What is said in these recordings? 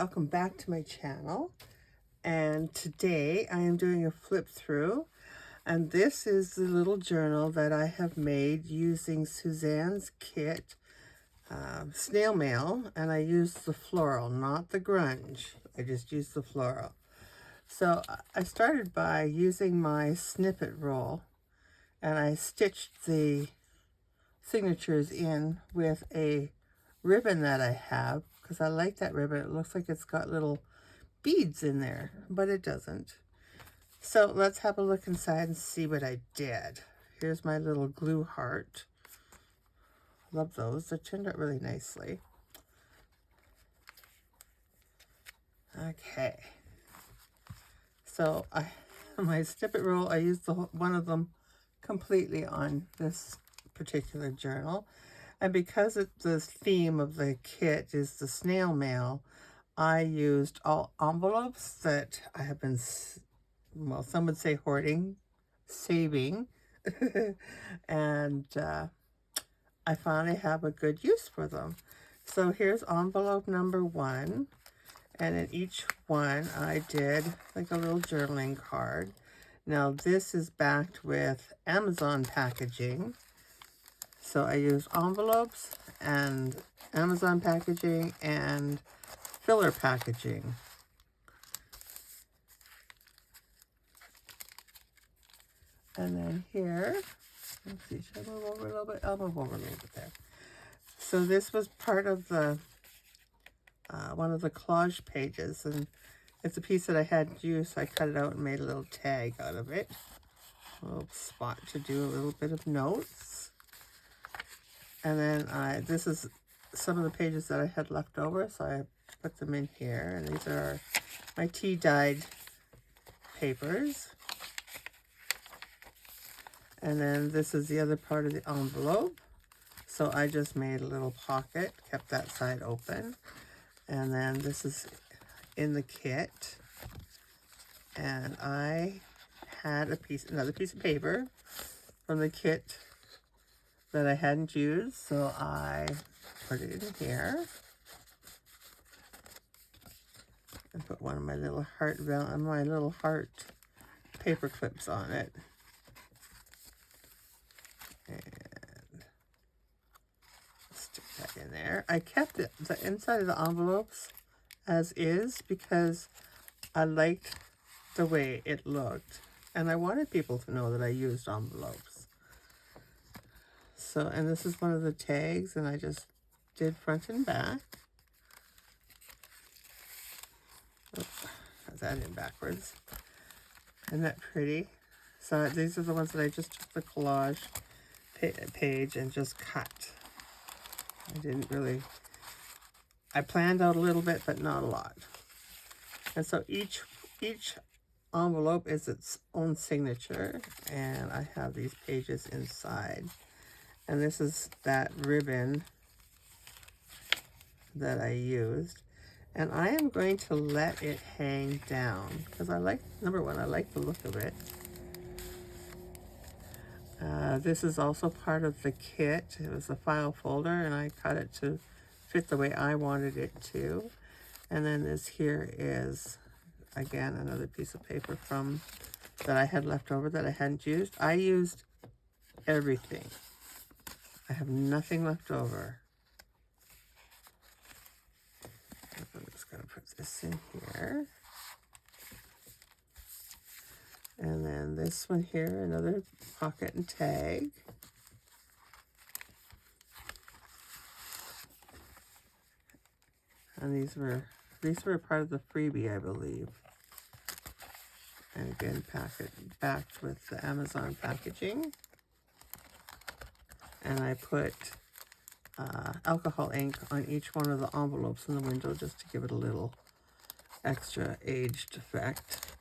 welcome back to my channel. And today I am doing a flip through, and this is the little journal that I have made using Suzanne's kit, Snail Mail, and I used the floral, not the grunge. I just used the floral. So I started by using my snippet roll, and I stitched the signatures in with a ribbon that I have, because I like that ribbon. It looks like it's got little beads in there, but it doesn't. So let's have a look inside and see what I did. Here's my little glue heart. Love those. They turned out really nicely. Okay. So my snippet roll, I used one of them completely on this particular journal. And because the theme of the kit is the snail mail, I used all envelopes that I have been, well, some would say hoarding, saving, and I finally have a good use for them. So here's envelope number 1, and in each one I did like a little journaling card. Now this is backed with Amazon packaging. So I used envelopes and Amazon packaging and filler packaging. And then here, let's see, should I move over a little bit? I'll move over a little bit there. So this was part of the, one of the collage pages, and it's a piece that I hadn't used, so I cut it out and made a little tag out of it. A little spot to do a little bit of notes. And then this is some of the pages that I had left over, so I put them in here. And these are my tea dyed papers. And then this is the other part of the envelope. So I just made a little pocket, kept that side open. And then this is in the kit. And I had another piece of paper from the kit that I hadn't used, so I put it in here and put one of my little heart paper clips on it, and stick that in there. I kept the inside of the envelopes as is because I liked the way it looked, and I wanted people to know that I used envelopes. So, and this is one of the tags, and I just did front and back. Oops, got that in backwards. Isn't that pretty? So these are the ones that I just took the collage page and just cut. I planned out a little bit, but not a lot. And so each envelope is its own signature, and I have these pages inside. And this is that ribbon that I used. And I am going to let it hang down because number one, I like the look of it. This is also part of the kit. It was a file folder, and I cut it to fit the way I wanted it to. And then this here is, again, another piece of paper that I had left over that I hadn't used. I used everything. I have nothing left over. I'm just going to put this in here. And then this one here, another pocket and tag. And these were part of the freebie, I believe. And again, backed with the Amazon packaging. And I put alcohol ink on each one of the envelopes in the window just to give it a little extra aged effect.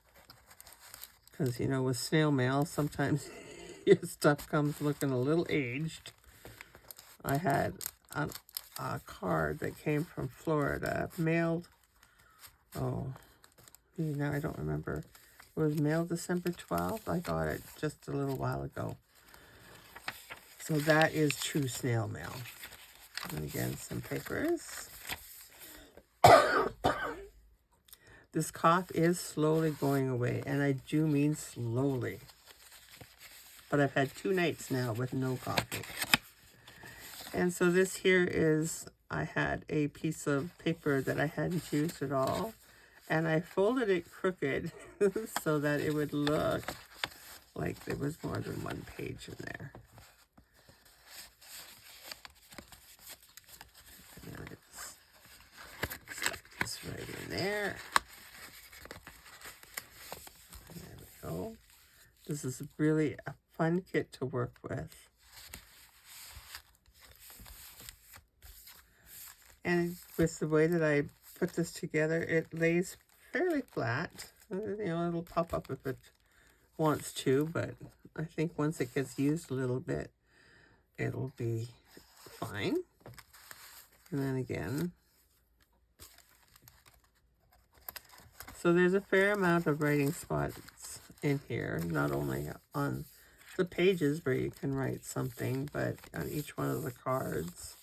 Because, you know, with snail mail, sometimes your stuff comes looking a little aged. I had a card that came from Florida, mailed, now I don't remember. It was mailed December 12th. I got it just a little while ago. So that is true snail mail. And again, some papers. This cough is slowly going away, and I do mean slowly. But I've had 2 nights now with no coughing. And so this here is, I had a piece of paper that I hadn't used at all, and I folded it crooked so that it would look like there was more than 1 page in there. And then I just stuck this right in there. And there we go. This is really a fun kit to work with. And with the way that I put this together, it lays fairly flat. You know, it'll pop up if it wants to, but I think once it gets used a little bit, it'll be fine. And then again. So there's a fair amount of writing spots in here, not only on the pages where you can write something, but on each one of the cards.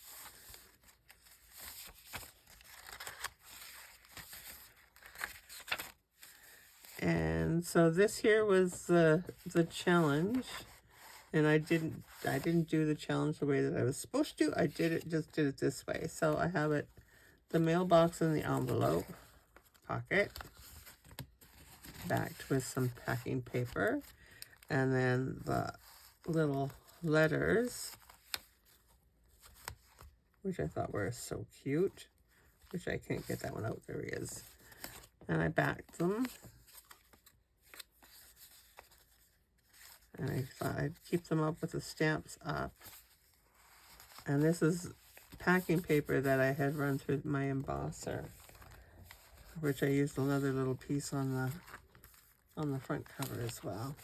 And so this here was the challenge, and I didn't do the challenge the way that I was supposed to. I just did it this way. So I have it, the mailbox in the envelope pocket, backed with some packing paper, and then the little letters, which I thought were so cute, which I can't get that one out. There he is. And I backed them. And I thought I'd keep them up with the stamps up. And this is packing paper that I had run through my embosser, which I used another little piece on the front cover as well.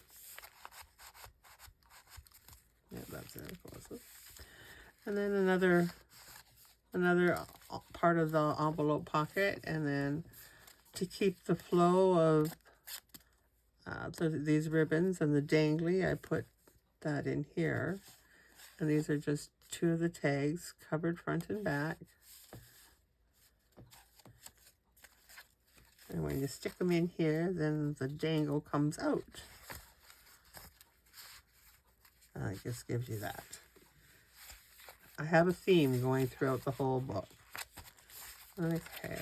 Yeah, that's it. And then another part of the envelope pocket, and then to keep the flow of these ribbons and the dangly, I put that in here. And these are just 2 of the tags, covered front and back. And when you stick them in here, then the dangle comes out. And it just gives you that. I have a theme going throughout the whole book. Okay.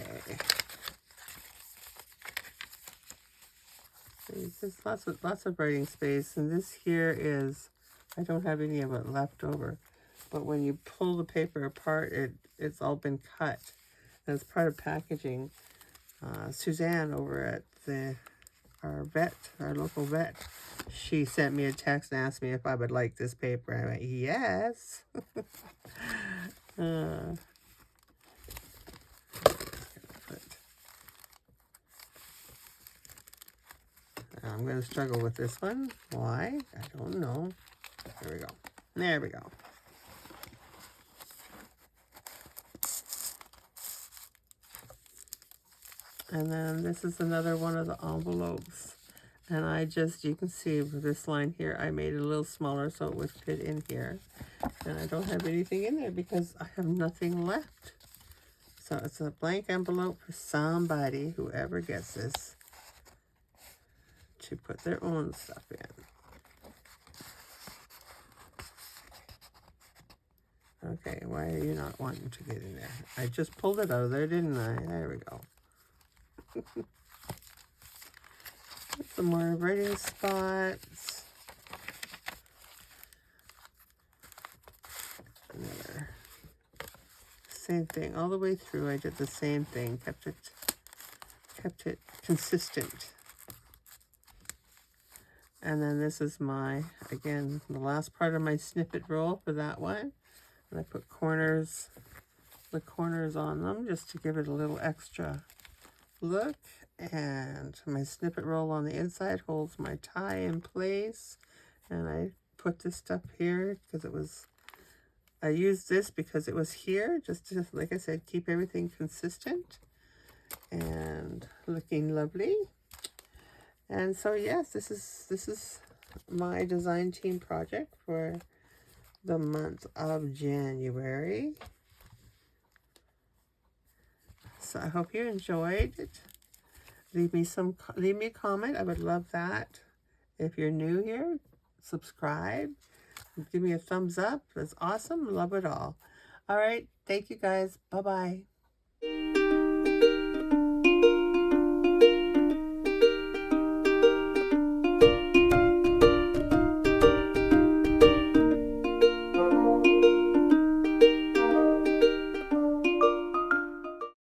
There's lots of writing space, and this here is, I don't have any of it left over, but when you pull the paper apart, it's all been cut. And as part of packaging, Suzanne over at our local vet, she sent me a text and asked me if I would like this paper. I went, yes. I'm going to struggle with this one. Why? I don't know. There we go. There we go. And then this is another one of the envelopes. And you can see with this line here, I made it a little smaller so it would fit in here. And I don't have anything in there because I have nothing left. So it's a blank envelope for somebody, whoever gets this, to put their own stuff in. Okay, why are you not wanting to get in there? I just pulled it out of there, didn't I? There we go. Some more writing spots. Another. Same thing. All the way through I did the same thing. Kept it consistent. And then this is again, the last part of my snippet roll for that one. And I put the corners on them just to give it a little extra look. And my snippet roll on the inside holds my tie in place. And I put this stuff here because I used this because it was here, just to, like I said, keep everything consistent and looking lovely. And so yes, this is my design team project for the month of January. So I hope you enjoyed it. Leave me a comment. I would love that. If you're new here, subscribe. Give me a thumbs up. That's awesome. Love it all. All right. Thank you guys. Bye-bye.